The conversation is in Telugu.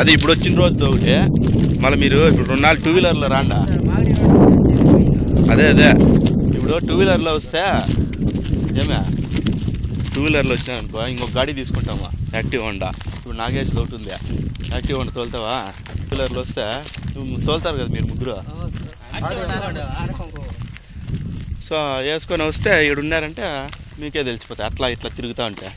అది ఇప్పుడు వచ్చిన రోజు ఒకటి మళ్ళీ మీరు ఇప్పుడు 2 నాలుగు 2 వీలర్లో రాండా. అదే ఇప్పుడు 2 వీలర్లో వస్తే ఏమే 2 వీలర్లో వచ్చినాయనుకో ఇంకొక గాడి తీసుకుంటామా యాక్టివ్ హోండా. ఇప్పుడు నాగేష్ ఒకటి ఉంది యాక్టివ్ హోండా తోలుతావా. 2 వీలర్లో వస్తే తోలుతారు కదా మీరు ముగ్గురు. సో వేసుకొని వస్తే ఇక్కడ ఉన్నారంటే మీకే తెలిసిపోతాయి అట్లా ఇట్లా తిరుగుతూ ఉంటే.